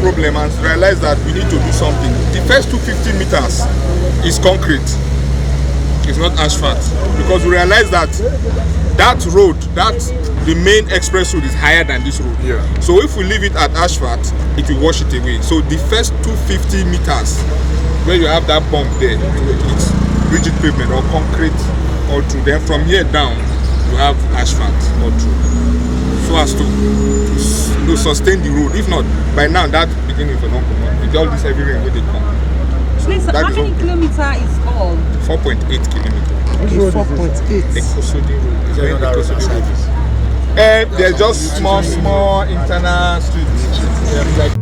problem and realized that we need to do something. The first 250 meters is concrete. It's not asphalt, because we realized that that road, the main express road is higher than this road. Yeah. So if we leave it at asphalt, it will wash it away. So the first 250 meters, where you have that bump there, it's rigid pavement or concrete all through. Then from here down, you have asphalt all through, so as to sustain the road. If not, by now that again if I don't come out. With all this heavy rain where they come. So Please, how many kilometers is all? 4.8 kilometers. Okay, 4.8. Ekosodi Road. Is there any Ekosodi Road? They're just small internal streets. Like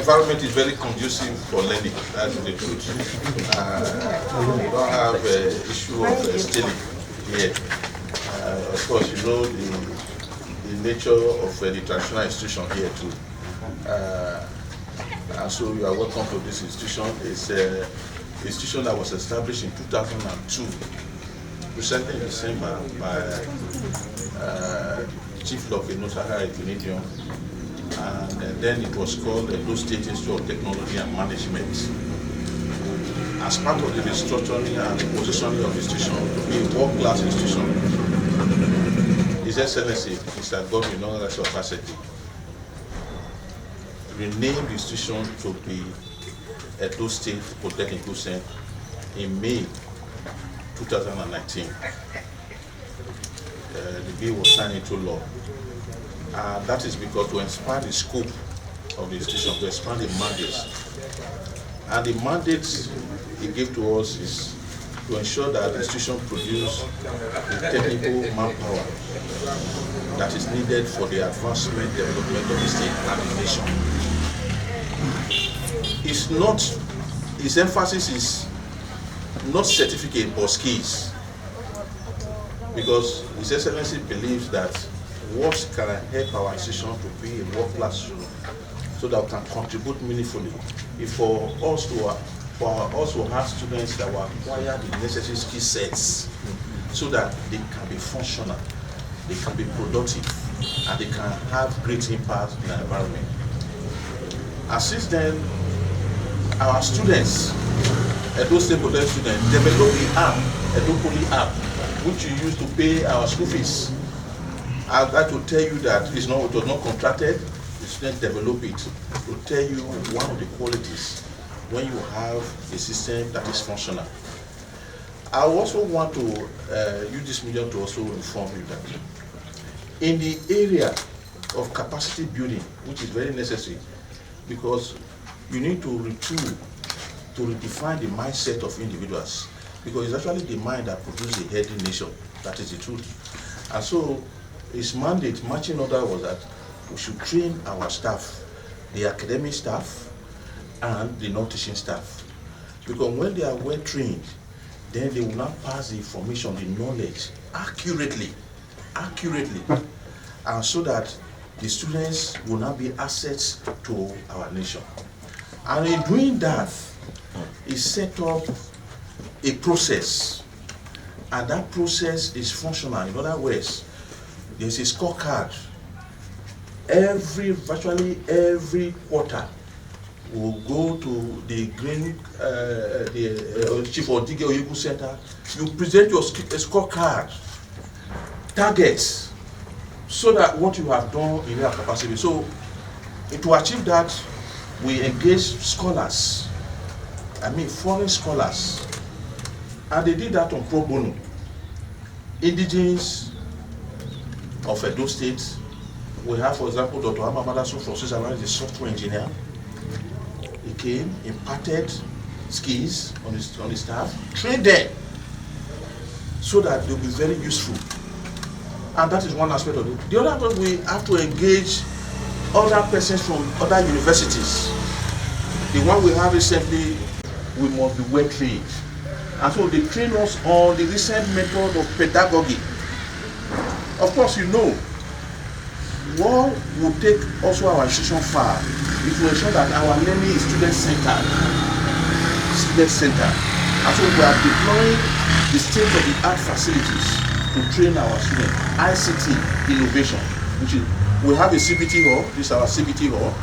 environment is very conducive for learning, that's the truth. We don't have an issue of stealing here. Of course, you know the nature of the traditional institution here too. And so you are welcome to this institution. It's an institution that was established in 2002, recently in December by Chief Loke Nosaka Ekunedion. And then it was called the Edo State Institute of Technology and Management. as part of the restructuring and positioning of the institution to be a world-class institution, His Excellency Mr. Godwin Obaseki'S renamed the institution to be Edo State Polytechnical Center in May 2019. The bill was signed into law. That is because to expand the scope of the institution, to expand the mandates. And the mandate he gave to us is to ensure that the institution produces the technical manpower that is needed for the advancement and development of the state and the nation. His emphasis is not certificate but skills, because His Excellency believes that what can help our institution to be a world-class institution so that we can contribute meaningfully is for us to have students that will acquire the necessary skill sets so that they can be functional, they can be productive, and they can have great impact in the environment. And since then, our students, Edo State Polytechnic students, developed the app, Edo Poly app, which you use to pay our school fees. I'd like to tell you that it was not contracted. The students develop it to tell you one of the qualities when you have a system that is functional. I also want to use this medium to also inform you that in the area of capacity building, which is very necessary, because you need to retool, to redefine the mindset of individuals, because it's actually the mind that produces a healthy nation. That is the truth. And so his mandate, marching order, was that we should train our staff, the academic staff and the non-teaching staff. Because when they are well trained, then they will now pass the information, the knowledge accurately, and so that the students will now be assets to our nation. And in doing that, he set up a process, and that process is functional. In other words, there's a scorecard. Virtually every quarter, will go to the Green Chief or Dige Oyegun Center. You present your scorecard, targets, so that what you have done in your capacity. So to achieve that, we engage scholars, foreign scholars, and they did that on pro bono. Indigenes of Edo State, we have, for example, Dr. Amamadasu from Switzerland, is a software engineer. He came, imparted skills on his staff, trained them so that they'll be very useful. And that is one aspect of it. The other one, we have to engage other persons from other universities. The one we have recently, we must be well trained. And so they train us on the recent method of pedagogy. Of course, you know, what will take also our institution far is to ensure that our learning is student-centered. And so we are deploying the state-of-the-art facilities to train our students. ICT innovation, which is, we have a CBT hall. This is our CBT hall.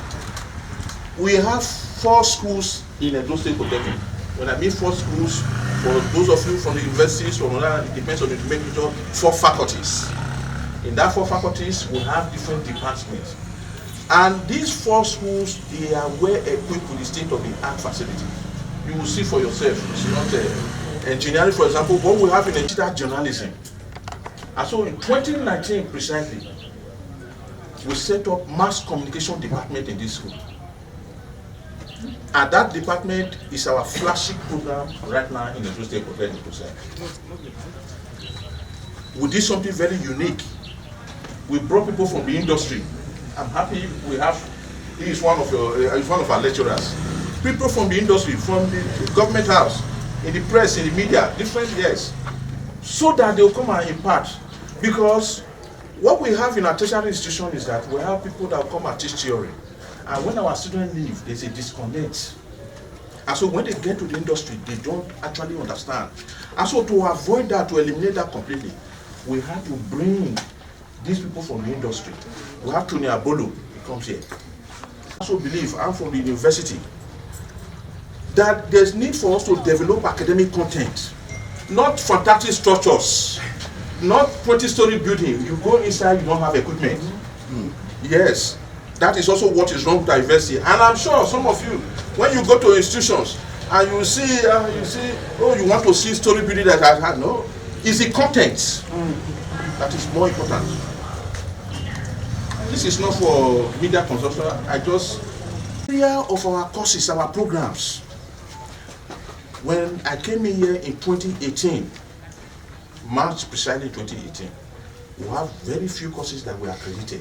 We have 4 schools in Edo State Polytechnic. When I mean 4 schools, for those of you from the universities, from another, it depends on the major, 4 faculties. In that 4 faculties, we have different departments. And these 4 schools, they are well equipped with the state-of-the-art facility. You will see for yourself. It's not engineering, for example, what we have in digital journalism. And so in 2019, precisely, we set up mass communication department in this school. And that department is our flagship program right now in the Edo State Polytechnic Center. We did something very unique. We brought people from the industry. I'm happy we have, he is one of our lecturers. People from the industry, from the government house, in the press, in the media, different years, so that they will come and impart. Because what we have in our tertiary institution is that we have people that will come and teach theory. And when our students leave, there's a disconnect. And so when they get to the industry, they don't actually understand. And so to avoid that, to eliminate that completely, we have to bring these people from the industry. We have Tony Abolo, he comes here. I also believe, I'm from the university. that there's need for us to develop academic content, not fantastic structures, not 20-story building. You go inside, you don't have equipment. Yes, that is also what is wrong with our university. And I'm sure some of you, when you go to institutions and you see, oh, you want to see story building that I had. No, it's the content that is more important. This is not for media consumption. Area of our courses, our programs. When I came in here in 2018, March precisely 2018, we have very few courses that were accredited.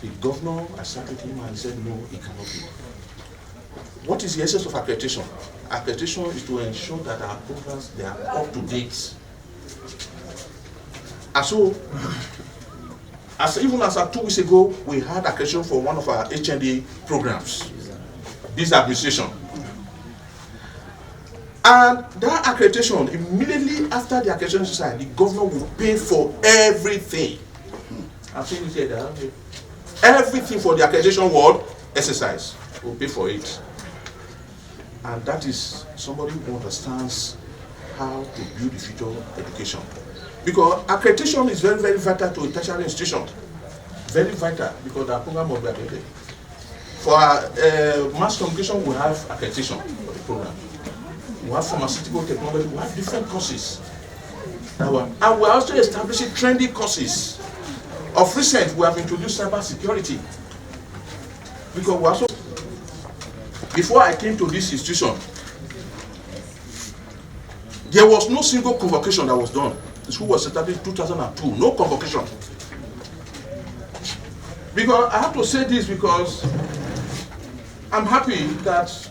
The governor, I sat with him and he said, no, it cannot be. What is the essence of accreditation? Accreditation is to ensure that our programs, they are up to date. And so, even as of 2 weeks ago, we had accreditation for one of our HND programs, business administration. And that accreditation, immediately after the accreditation exercise, the governor will pay for everything. I've seen it here. Okay. Everything for the accreditation world exercise will pay for it. And that is somebody who understands how to build the future education. Because accreditation is very, very vital to a tertiary institution. Very vital, because our program will be accredited. For mass communication, we have accreditation for the program. We have pharmaceutical technology, we have different courses. And we're also establishing trendy courses. Of recent, we have introduced cyber security. Because we also, before I came to this institution, there was no single convocation that was done. The school was established in 2002, no convocation. Because I have to say this because I'm happy that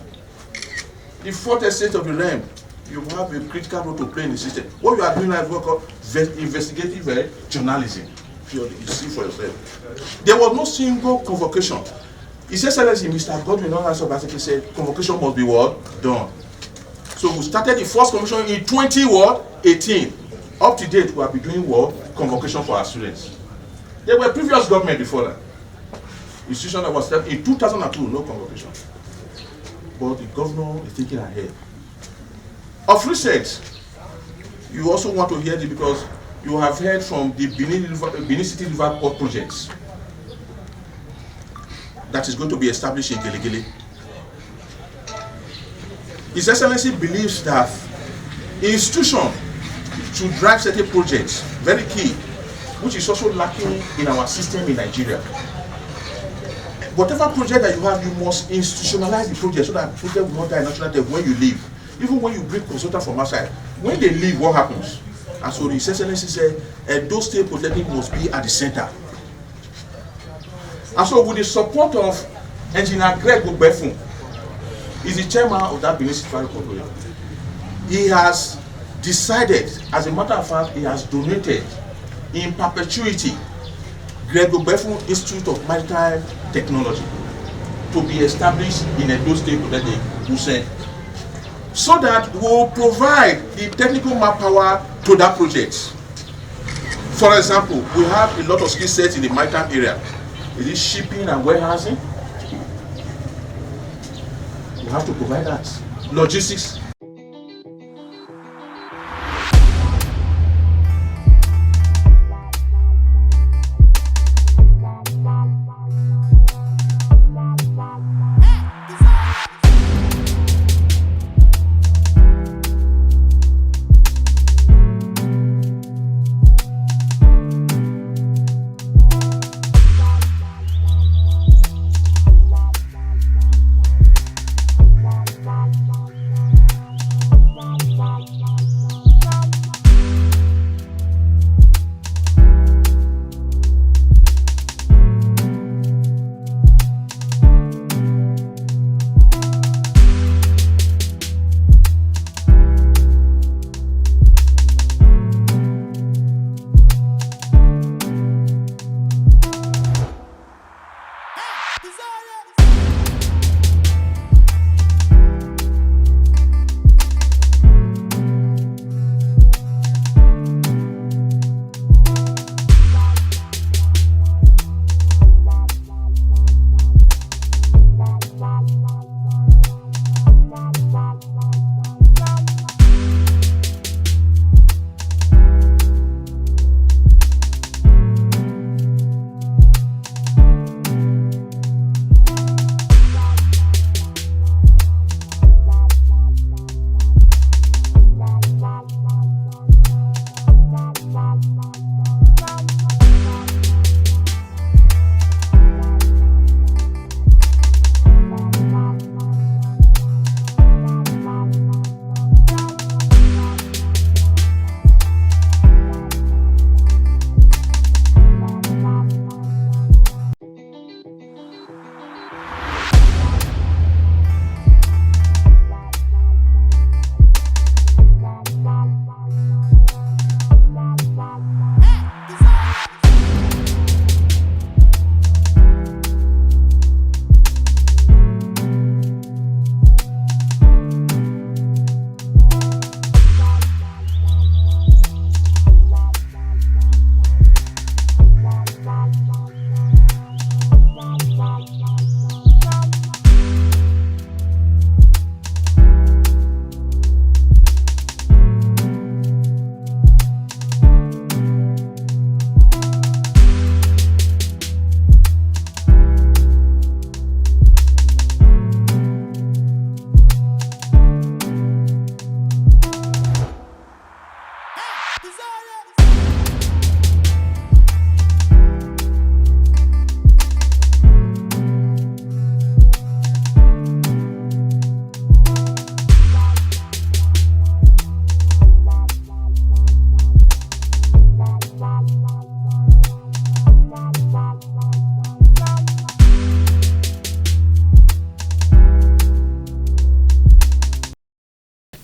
the fourth estate of the realm, you have a critical role to play in the system. What you are doing now is what called investigative journalism. You see for yourself. There was no single convocation. His Excellency Mr. Godwin Obaseki'S said convocation must be what? Done. So we started the first convocation in 2018. Up to date, we have been doing what? Convocation for our students. There were previous government before that. Institution that was started in 2002, no convocation. But the governor is thinking ahead. Of recent, you also want to hear this because you have heard from the Benin City River Port projects that is going to be established in Gelegele. His Excellency believes that institution should drive certain projects, very key, which is also lacking in our system in Nigeria. Whatever project that you have, you must institutionalize the project so that the project will not die naturally when you leave. Even when you bring consultants from outside, when they leave, what happens? And so the His Excellency said, those state polytechnic must be at the center. And so with the support of Engineer Greg Obefun, he's the chairman of that Benin City River Port project. He has decided, as a matter of fact, he has donated in perpetuity Greg Obefun Institute of Maritime Technology to be established in Edo State Polytechnic, so that we will provide the technical manpower to that project. For example, we have a lot of skill sets in the maritime area. Is it shipping and warehousing? We have to provide that. Logistics.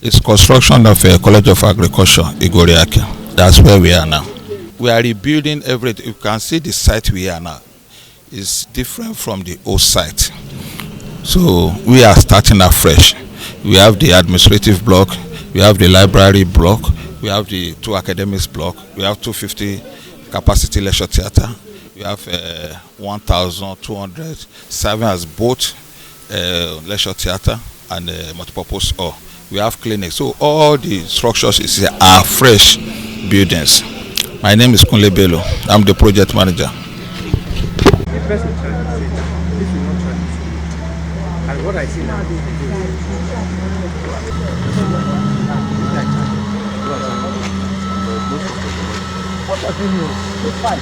It's construction of a College of Agriculture, Igoriaki. That's where we are now. We are rebuilding everything. You can see the site we are now is different from the old site. So we are starting afresh. We have the administrative block, we have the library block, we have the 2 academics block, we have 250 capacity lecture theater, we have 1,200 serving as both lecture theater and multipurpose hall. We have clinics. So all the structures are fresh buildings. My name is Kunle Bello. I'm the project manager. The person trying to say that this is not trying to say. And what I see now is what does it mean? It's fight.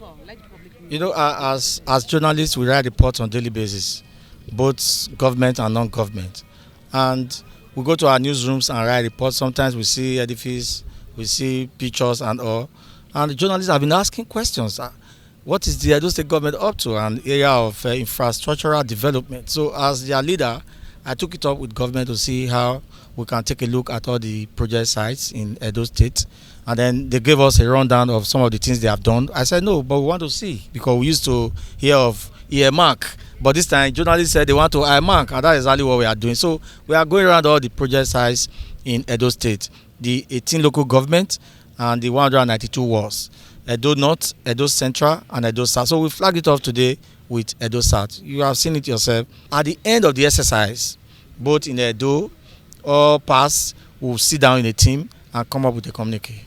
all. Let the public know. You know, as journalists, we write reports on daily basis, both government and non-government, and we go to our newsrooms and write reports. Sometimes we see edifice, we see pictures and all, and the journalists have been asking questions. What is the Edo State government up to an area of infrastructural development? So as their leader, I took it up with government to see how we can take a look at all the project sites in Edo State. And then they gave us a rundown of some of the things they have done. I said, no, but we want to see, because we used to hear of earmark. But this time, journalists said they want to earmark, and that is exactly what we are doing. So we are going around all the project sites in Edo State, the 18 local government and the 192 wards. Edo North, Edo Central, and Edo South. So we flagged it off today with Edo South. You have seen it yourself. At the end of the exercise, both in Edo or past, we'll sit down in a team and come up with a communique.